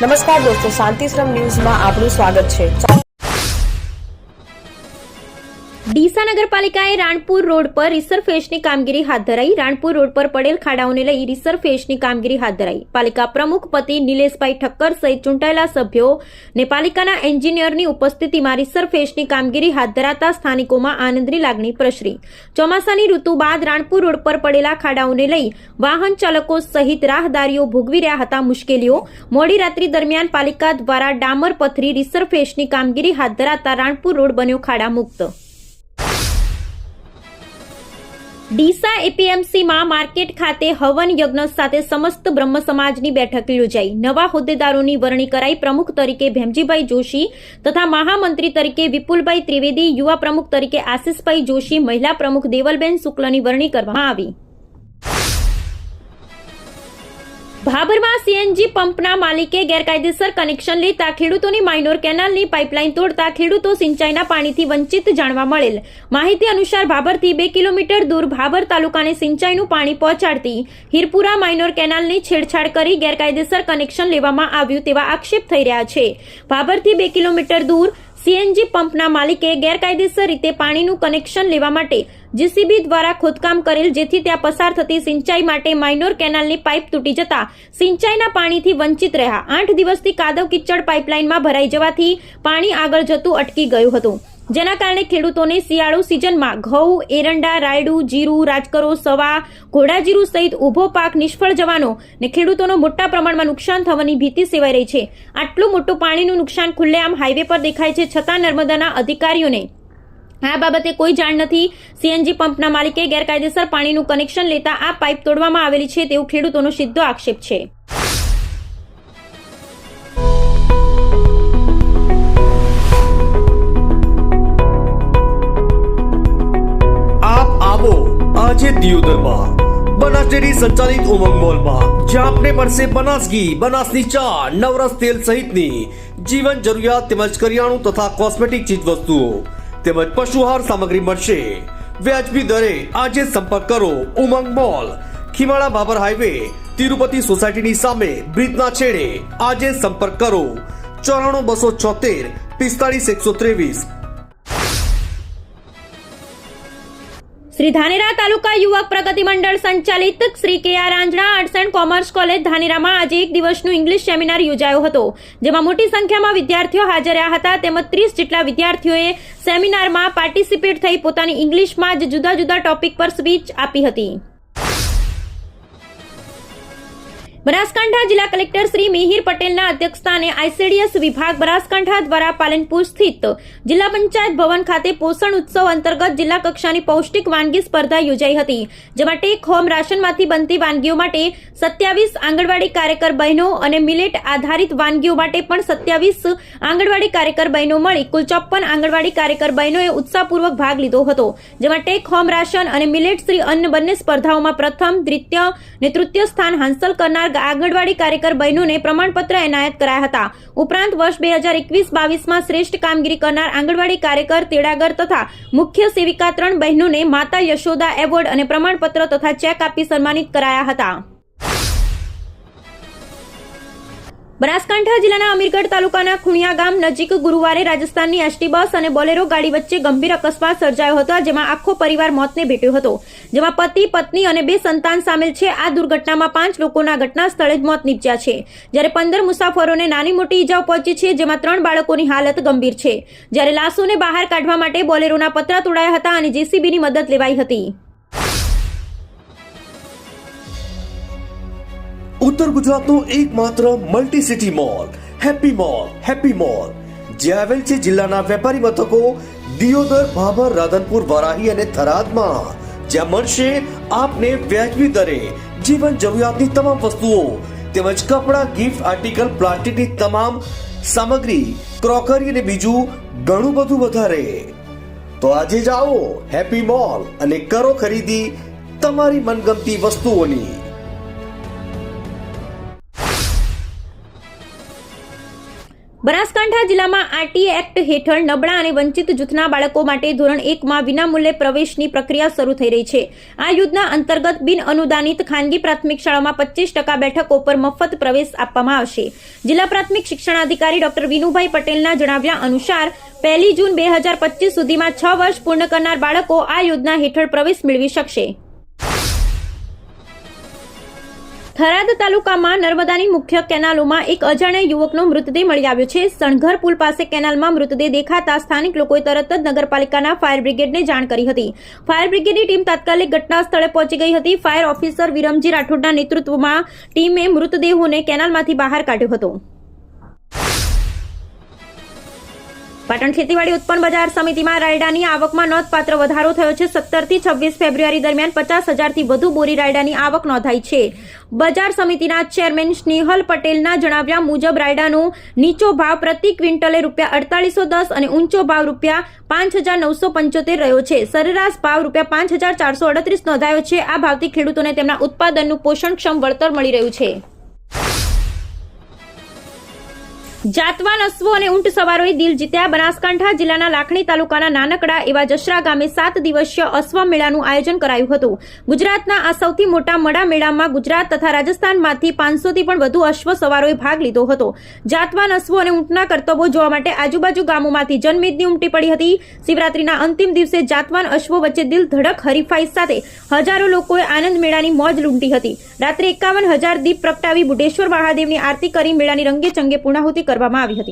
નમસ્કાર દોસ્તો, શાંતિશ્રમ ન્યૂઝમાં આપનું સ્વાગત છે। ડીસા નગરપાલિકાએ રાણપુર રોડ પર રિસરફેસની કામગીરી હાથ ધરાઈ। રાણપુર રોડ પર પડેલ ખાડાઓને લઈ રિસરફેસની કામગીરી હાથ ધરાઈ। પાલિકા પ્રમુખ પતિ નિલેશભાઈ ઠક્કર સહિત ચૂંટાયેલા સભ્યો ને પાલિકાના એન્જિનિયરની ઉપસ્થિતિમાં રિસરફેસની કામગીરી હાથ ધરાતા સ્થાનિકોમાં આનંદની લાગણી પ્રસરી। ચોમાસાની ઋતુ બાદ રાણપુર રોડ પર પડેલા ખાડાઓને લઈ વાહન ચાલકો સહિત રાહદારીઓ ભોગવી રહ્યા હતા મુશ્કેલીઓ। મોડી રાત્રિ દરમિયાન પાલિકા દ્વારા ડામર પથરી રિસરફેસની કામગીરી હાથ ધરાતા રાણપુર રોડ બન્યો ખાડા મુક્ત। ડીસા એપીએમસીમાં માર્કેટ ખાતે હવન યજ્ઞ સાથે સમસ્ત બ્રહ્મ સમાજની બેઠક યોજાઈ। નવા હોદ્દેદારોની વરણી કરાઈ। પ્રમુખ તરીકે ભેમજીભાઈ જોશી તથા મહામંત્રી તરીકે વિપુલભાઈ ત્રિવેદી, યુવા પ્રમુખ તરીકે આશિષભાઈ જોશી, મહિલા પ્રમુખ દેવલબેન શુક્લની વરણી કરવામાં આવી। ભાભરમાં સીએનજી પંપના માલિકે ગેરકાયદેસર કનેક્શન લેતા ખેડૂતોની માઇનોર કેનાલની પાઇપલાઇન તોડતા ખેડૂતો સિંચાઈના પાણીથી વંચિત જાણવા મળેલ માહિતી અનુસાર ભાભરથી 2 કિલોમીટર દૂર ભાભર તાલુકાને સિંચાઈનું પાણી પહોંચાડતી હીરપુરા માઇનોર કેનાલની છેડછાડ કરી ગેરકાયદેસર કનેક્શન લેવામાં આવ્યું તેવા આક્ષેપ થઈ રહ્યા છે। ભાભરથી 2 કિલોમીટર દૂર સીએનજી પંપના માલિકે ગેરકાયદેસર રીતે પાણીનું કનેક્શન લેવા માટે જીસીબી દ્વારા ખોદકામ કરેલ, જેથી ત્યાં પસાર થતી સિંચાઈ માટે માઇનોર કેનાલની પાઇપ તૂટી જતા સિંચાઈના પાણીથી વંચિત રહ્યા। 8 દિવસથી કાદવ કિચડ પાઇપલાઇનમાં ભરાઈ જવાથી પાણી આગળ જતું અટકી ગયું હતું, જેના કારણે ખેડૂતોને શિયાળુ સિઝનમાં ઘઉં, એરંડા, રાયડું, જીરું, રાજકરો, સવા, ઘોડાજીરું સહિત ઊભો પાક નિષ્ફળ જવાનો ને ખેડૂતોનો મોટા પ્રમાણમાં નુકસાન થવાની ભીતિ સેવાઈ રહી છે। આટલું મોટું પાણીનું નુકસાન ખુલ્લેઆમ હાઈવે પર દેખાય છે, છતાં નર્મદાના અધિકારીઓને આ બાબતે કોઈ જાણ નથી। સીએનજી પંપના માલિકે ગેરકાયદેસર પાણીનું કનેક્શન લેતા આ પાઇપ તોડવામાં આવેલી છે તેવું ખેડૂતોનો સીધો આક્ષેપ છે। આજે દિયોદરમાં બનાસ ડેરી સંચાલિત ઉમંગ મોલમાં જ્યાં આપને મળશે બનાસ ઘી, બનાસની ચા, નવરસ તેલ સહિતની જીવન જરૂરિયાત તેમજ કરિયાણું તથા કોસ્મેટિક ચીજ વસ્તુઓ તેમજ પશુઆહાર સામગ્રી મળશે વ્યાજબી દરે। આજે સંપર્ક કરો ઉમંગ મોલ, ખીમાળા બાબર હાઈવે, તિરુપતિ સોસાયટીની સામે બ્રિજના છેડે। આજે સંપર્ક કરો 94 276 45 123। શ્રી ધાનેરા તાલુકા યુવક પ્રગતિ મંડળ સંચાલિત શ્રી કે.આર. આંજણા આર્ટ્સ એન્ડ કોમર્સ કોલેજ ધાનેરામાં આજે એક દિવસનું ઇંગ્લિશ સેમિનાર યોજાયો હતો, જેમાં મોટી સંખ્યામાં વિદ્યાર્થીઓ હાજર રહ્યા હતા, તેમજ 30 જેટલા વિદ્યાર્થીઓએ સેમિનારમાં પાર્ટિસિપેટ થઈ પોતાની ઇંગ્લિશમાં જ જુદા જુદા ટોપિક પર સ્પીચ આપી હતી। બનાસકાંઠા જિલ્લા કલેક્ટર શ્રી મિહિર પટેલના અધ્યક્ષસ્થાને આઈસીડીએસ વિભાગ બનાસકાંઠા દ્વારા પાલનપુર સ્થિત જિલ્લા પંચાયત ભવન ખાતે પોષણ ઉત્સવ અંતર્ગત જિલ્લા કક્ષાની પૌષ્ટિક વાનગી સ્પર્ધા યોજાઈ હતી, જેમાં ટેક હોમ રાશનમાંથી બનતી વાનગીઓ માટે 27 આંગણવાડી કાર્યકર બહેનો અને મિલેટ આધારિત વાનગીઓ માટે પણ 27 આંગણવાડી કાર્યકર બહેનો મળી કુલ 54 આંગણવાડી કાર્યકર બહેનોએ ઉત્સાહપૂર્વક ભાગ લીધો હતો, જેમાં ટેક હોમ રાશન અને મિલેટ શ્રી અન્ન બંને સ્પર્ધાઓમાં પ્રથમ, દ્વિતીય અને તૃતીય સ્થાન હાંસલ કરનાર આંગણવાડી કાર્યકર બહેનોને પ્રમાણપત્ર એનાયત કરાયા હતા। ઉપરાંત વર્ષ 2021-22માં શ્રેષ્ઠ કામગીરી કરનાર આંગણવાડી કાર્યકર, તેડાગર તથા મુખ્ય સેવિકા 3 બહેનોને માતા યશોદા એવોર્ડ અને પ્રમાણપત્ર તથા ચેક આપી સન્માનિત કરાયા હતા। બનાસકાંઠા જિલ્લાના અમીરગઢ તાલુકાના ખુણિયા ગામ નજીક ગુરુવારે રાજસ્થાનની એસટી બસ અને બોલેરો ગાડી વચ્ચે ગંભીર અકસ્માત સર્જાયો હતો, જેમાં આખો પરિવાર મોતને ભેટ્યો હતો, જેમાં પતિ, પત્ની અને 2 સંતાન સામેલ છે। આ દુર્ઘટનામાં 5 લોકોના ઘટના સ્થળે જ મોત નીપજ્યા છે, જ્યારે 15 મુસાફરોને નાની મોટી ઈજાઓ પહોંચી છે, જેમાં 3 બાળકોની હાલત ગંભીર છે, જ્યારે લાશોને બહાર કાઢવા માટે બોલેરોના પતરા તોડાયા હતા અને જેસીબીની મદદ લેવાઈ હતી। ઉત્તર ગુજરાતનો એકમાત્ર multi city mall happy mall જે આવેલ છે જિલ્લાના વેપારી મથકો દિયોદર, ભાભર, રાધનપુર, વારાહી અને થરાદમાં, જ્યાં મળશે આપને વ્યાજબી દરે જીવન જરૂરિયાતની તમામ વસ્તુઓ તેમજ કપડા, ગિફ્ટ આર્ટિકલ, પ્લાસ્ટિકની તમામ સામગ્રી, ક્રોકરી અને બીજું ઘણું બધું વધારે। તો આજે જ આવો હેપી મોલ અને કરો ખરીદી તમારી મનગમતી વસ્તુઓની। બનાસકાંઠા જિલ્લામાં આરટી એક્ટ હેઠળ નબળા અને વંચિત જૂથના બાળકો માટે ધોરણ 1માં વિનામૂલ્યે પ્રવેશની પ્રક્રિયા શરૂ થઈ રહી છે. આ યોજના અંતર્ગત બિન અનુદાનિત ખાનગી પ્રાથમિક શાળામાં 25% બેઠકો પર મફત પ્રવેશ આપવામાં આવશે. જિલ્લા પ્રાથમિક શિક્ષણાધિકારી ડોક્ટર વિનુભાઈ પટેલના જણાવ્યા અનુસાર 1 જૂન 2025 સુધીમાં 6 વર્ષ પૂર્ણ કરનાર બાળકો આ યોજના હેઠળ પ્રવેશ મેળવી શકશે. થરાદ તાલુકામાં નર્મદાની મુખ્ય કેનાલોમાં એક અજાણ્યા યુવકનો મૃતદેહ મળી આવ્યો છે. સણઘર પુલ પાસે કેનાલમાં મૃતદેહ દેખાતા સ્થાનિક લોકોએ તરત જ નગરપાલિકાના ફાયર બ્રિગેડને જાણ કરી હતી. ફાયર બ્રિગેડની ટીમ તાત્કાલિક ઘટના સ્થળે પહોંચી ગઈ હતી. ફાયર ઓફિસર વિરમજી રાઠોડના નેતૃત્વમાં ટીમે મૃતદેહોને કેનાલમાંથી બહાર કાઢ્યો હતો. પાટણ ખેતીવાડી ઉત્પન્ન બજાર સમિતિમાં રાયડાની આવકમાં નોંધપાત્ર વધારો થયો છે. 17 થી 26 ફેબ્રુઆરી દરમિયાન 50,000થી વધુ બોરી રાયડાની આવક નોંધાઈ છે. બજાર સમિતિના ચેરમેન સ્નેહલ પટેલના જણાવ્યા મુજબ રાયડાનો નીચો ભાવ પ્રતિ ક્વિન્ટલે ₹4810 અને ઊંચો ભાવ ₹5,975 રહ્યો છે. સરેરાશ ભાવ ₹5,438 નોંધાયો છે. આ ભાવથી ખેડૂતોને તેમના ઉત્પાદનનું પોષણક્ષમ વળતર મળી રહ્યું છે. જાતવાન અશ્વો અને ઊંટ સવારોએ દિલ જીત્યા. બનાસકાંઠા જિલ્લાના લાખણી તાલુકાના નાનકડા એવા જસરા ગામે 7 દિવસીય અશ્વ મેળાનું આયોજન કરાયું હતું. ગુજરાતના આ સૌથી મોટા મડા મેળામાં ગુજરાત તથા રાજસ્થાનમાંથી 500થી પણ વધુ અશ્વ સવારોએ ભાગ લીધો હતો. જાતવાન અશ્વો અને ઊંટના કરતબો જોવા માટે આજુબાજુ ગામોમાંથી જનમેદની ઉમટી પડી હતી. શિવરાત્રીના અંતિમ દિવસે જાતવાન અશ્વો વચ્ચે દિલ ધડક હરીફાઈ સાથે હજારો લોકોએ આનંદ મેળાની મોજ લૂંટી હતી. રાત્રે 51,000 દીપ પ્રગટાવી બુઢેશ્વર મહાદેવની આરતી કરી મેળાની રંગે ચંગે પૂર્ણાહુતિ કરવામાં આવી હતી.